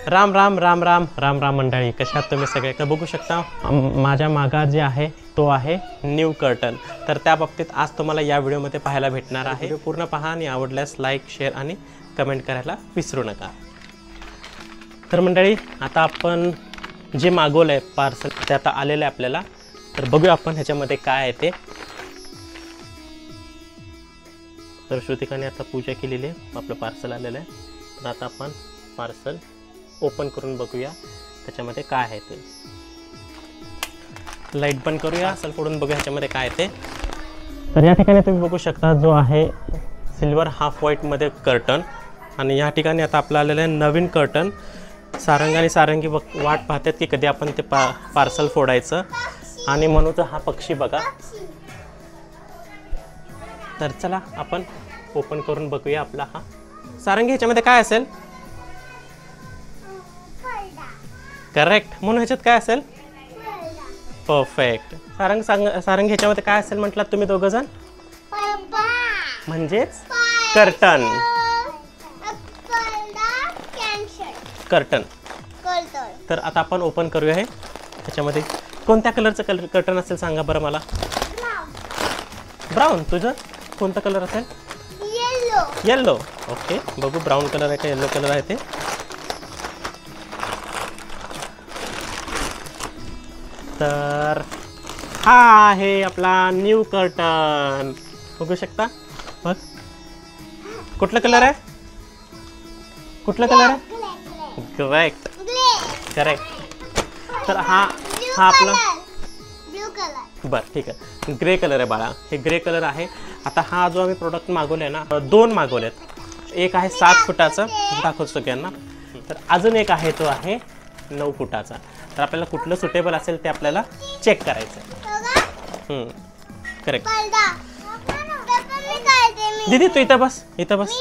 राम राम राम राम राम राम मंडळी, कशात तुम्ही सगळे? तर बघू शकता माझ्या मागा जे आहे तो आहे न्यू कर्टन. तर त्या बाबतीत आज तुम्हाला या व्हिडिओमध्ये पाहायला भेटणार आहे. व्हिडिओ पूर्ण पहा आणि आवडल्यास लाईक, शेअर आणि कमेंट करायला विसरू नका. तर मंडळी, आता आपण जे मागवलं आहे पार्सल ते आता आलेलं आहे आपल्याला. तर बघूया आपण ह्याच्यामध्ये काय आहे ते. तर श्रुतिकाने आता पूजा केलेली आहे, आपलं पार्सल आलेलं आहे. तर आता आपण पार्सल ओपन करून बघूया त्याच्यामध्ये काय आहे ते. लाईट बंद करूया, असेल फोडून बघूया ह्याच्यामध्ये काय आहे ते. तर या ठिकाणी तुम्ही बघू शकता जो आहे सिल्वर हाफ व्हाईटमध्ये कर्टन. आणि या ठिकाणी आता आपलं आलेलं आहे नवीन कर्टन. सारंग आणि सारंगी वाट पाहतात की कधी आपण ते पार्सल फोडायचं. आणि म्हणून हा पक्षी बघा. तर चला आपण ओपन करून बघूया आपला हा. सारंगी, ह्याच्यामध्ये काय असेल? करेक्ट. म्हणून ह्याच्यात काय असेल? परफेक्ट. सारंग ह्याच्यामध्ये काय असेल म्हटलं तुम्ही दोघं जण? म्हणजेच कर्टन. कर्टन. तर आता आपण ओपन करूया. हे ह्याच्यामध्ये कोणत्या कलरचं कर्टन असेल सांगा बरं मला. ब्राऊन. तुझं कोणता कलर असेल? येल्लो. ओके, बघू ब्राऊन कलर आहे का येल्लो कलर आहे ते. तर हा आहे आपला न्यू कर्टन. बघू शकता. बघ, कुठला कलर आहे? कुठला कलर आहे? करेक्ट. करेक्ट. तर हा आपला बरं ठीक आहे, ग्रे कलर आहे बाळा. हे ग्रे कलर आहे. आता हा जो आम्ही प्रोडक्ट मागवले आहे ना, दोन मागवलेत. एक आहे 7 फुटाचं, दाखवतो सगळ्यांना. तर अजून एक आहे तो आहे 9 फुटाचा. तर आपल्याला कुठलं सुटेबल असेल ते आपल्याला चेक करायचं आहे. करेक्ट. दीदी तू इथं बस, इथं बस.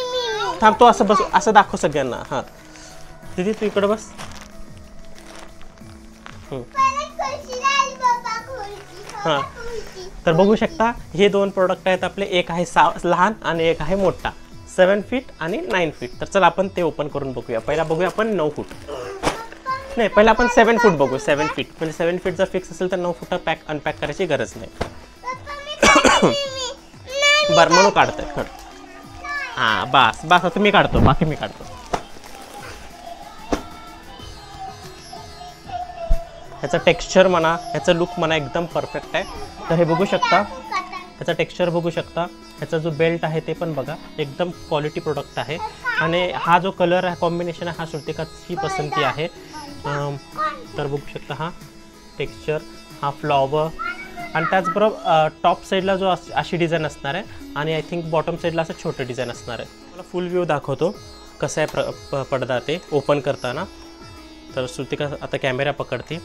थांब, तो असं बस, असं दाखव सगळ्यांना. हां दीदी तू इकडं बस. हां, तर बघू शकता हे दोन प्रोडक्ट आहेत आपले. एक आहे लहान आणि एक आहे मोठा, 7 फीट आणि 9 फीट. तर चला आपण ते ओपन करून बघूया. पहिला बघूया आपण 9 फूट. नाही, पहिला आपण 7 फूट बघू. 7 फीट म्हणजे 7 फीट जर फिक्स असेल तर 9 फूट अनपॅक करायची गरज नाही. बरं, म्हणून काढतोय. हां बस बस, आता मी काढतो, बाकी मी काढतो. ह्याचं टेक्स्चर म्हणा, ह्याचं लुक म्हणा एकदम परफेक्ट आहे. तर हे बघू शकता, ह्याचा टेक्स्चर बघू शकता. ह्याचा जो बेल्ट आहे ते पण बघा, एकदम क्वालिटी प्रोडक्ट आहे. आणि हा जो कलर आहे, कॉम्बिनेशन आहे, हा श्रुतिकाची पसंती आहे. तर बघू शकता हा टेक्स्चर, हा फ्लॉवर. आणि त्याचबरोबर टॉप साईडला जो अशी डिझाईन असणार आहे आणि आय थिंक बॉटम साईडला असं छोटं डिझाईन असणार आहे. मला फुल व्ह्यू दाखवतो कसं आहे पडदा ते ओपन करताना. तर श्रुतिका आता कॅमेरा पकडते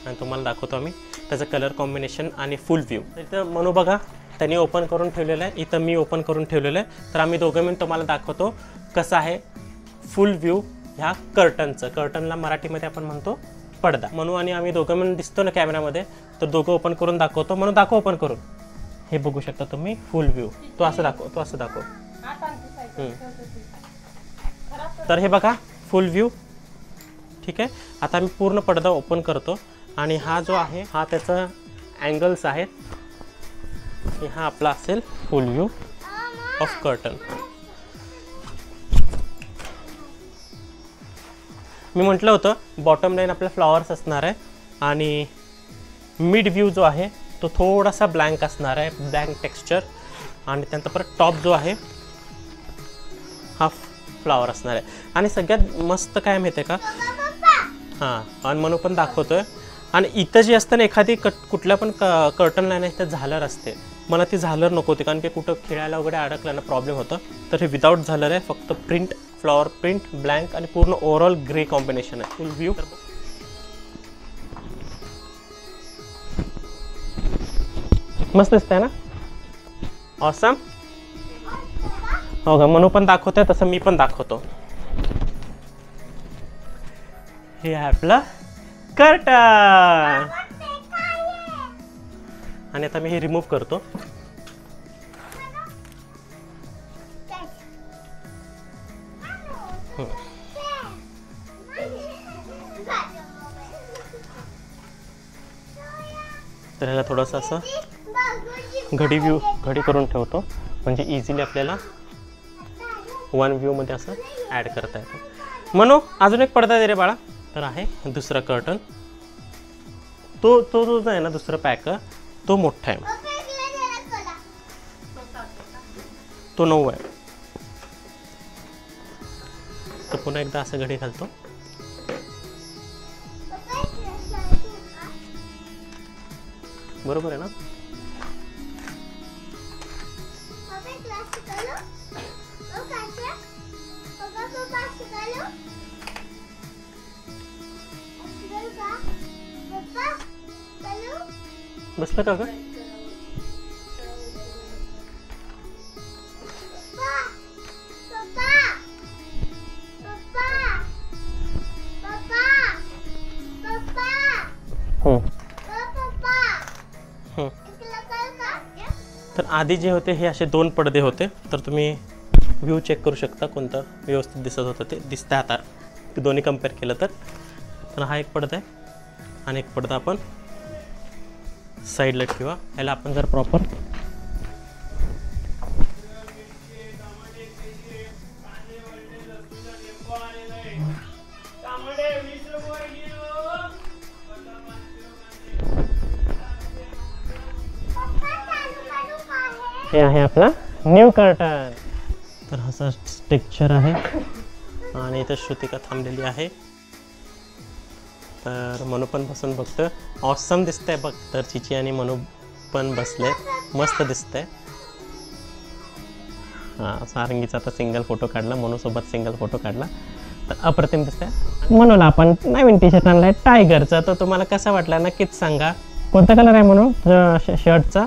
आणि तुम्हाला दाखवतो आम्ही त्याचं कलर कॉम्बिनेशन आणि फुल व्ह्यू. इथं म्हणू बघा, त्यांनी ओपन करून ठेवलेलं आहे, इथं मी ओपन करून ठेवलेलं आहे. तर आम्ही दोघं मिळून तुम्हाला दाखवतो कसं आहे फुल व्ह्यू ह्या कर्टनचं. कर्टनला मराठीमध्ये आपण म्हणतो पडदा. म्हणू आणि आम्ही दोघं मिळून दिसतो ना कॅमेऱ्यामध्ये, तर दोघं ओपन करून दाखवतो. म्हणून दाखव ओपन करून. हे बघू शकता तुम्ही फुल व्ह्यू. तो असं दाखव, तो असं दाखव. तर हे बघा फुल व्ह्यू. ठीक आहे, आता मी पूर्ण पडदा ओपन करतो. आणि हा जो आहे हा त्याचा अँगल्स आहेत. हा आपला असेल फुल व्ह्यू ऑफ कर्टन. मी म्हटलं होतं बॉटम लाईन आपल्या फ्लॉवर्स असणार आहे आणि मिड व्ह्यू जो आहे तो थोडासा ब्लँक असणार आहे, ब्लँक टेक्स्चर. आणि त्यानंतर परत टॉप जो आहे हा फ्लॉवर असणार आहे. आणि सगळ्यात मस्त काय माहिती आहे का, हां आणि म्हणून पण दाखवतोय. आणि इथं जी असतं ना एखादी कुठल्या पण कर्टन लाईन आहे इथं झालर असते. मला ती झालर नको होती, कारण की कुठं खेळायला वगैरे अडकलं ना प्रॉब्लेम होतं. तर हे विदाऊट झालर आहे, फक्त प्रिंट, फ्लॉवर प्रिंट, ब्लँक आणि पूर्ण ओव्हरऑल ग्रे कॉम्बिनेशन आहे. फुल व्ह्यू मस्त दिसतंय ना. ऑसम. हो का, म्हणून पण दाखवतोय तसं मी पण दाखवतो. हे आहे आपलं कर्टन. आणि आता मी हे रिमूव्ह करतो. तर ह्याला थोडंसं असं घडी करून ठेवतो, म्हणजे इझिली आपल्याला वन व्ह्यूमध्ये असं ॲड करता येतं. म्हणू अजून एक पडदा दे रे बाळा. तर आहे दुसरा कर्टन. तो जो आहे ना दुसरा पॅक तो मोठा आहे, तो 9 आहे. तर पुन्हा एकदा असं घडी घालतो. बरोबर आहे ना. बसलं का ग? तर आधी जे होते हे असे 2 पडदे होते. तर तुम्ही व्ह्यू चेक करू शकता कोणतं व्यवस्थित दिसत होतं ते दिसतं आता दोन्ही कम्पेअर केलं तर. तर हा एक पडदा आहे आणि एक पडदा आपण साईडला ठेवा. ह्याला आपण जर प्रॉपर हे आहे आपला न्यू कर्टन. तर असा टेक्स्चर आहे आणि इथं श्रुतिका थांबलेली आहे. तर मनू पण बसून बघतं. ऑसम दिसतंय बघ. तर चिची आणि मनू पण बसले, मस्त दिसतंय. हां, सारंगीचा आता सिंगल फोटो काढला, मनूसोबत सिंगल फोटो काढला. तर अप्रतिम दिसतंय. मनूला आपण नवीन टी शर्ट आणलाय टायगरचा. तर तुम्हाला कसा वाटला नक्कीच सांगा. कोणता कलर आहे मनू शर्टचा?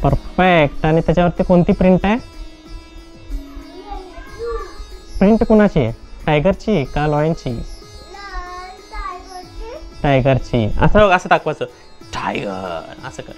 परफेक्ट. आणि त्याच्यावरती कोणती प्रिंट आहे? प्रिंट कोणाची आहे? टायगरची का लॉयनची? टायगरची. असं दाखवायचं टायगर असं कर.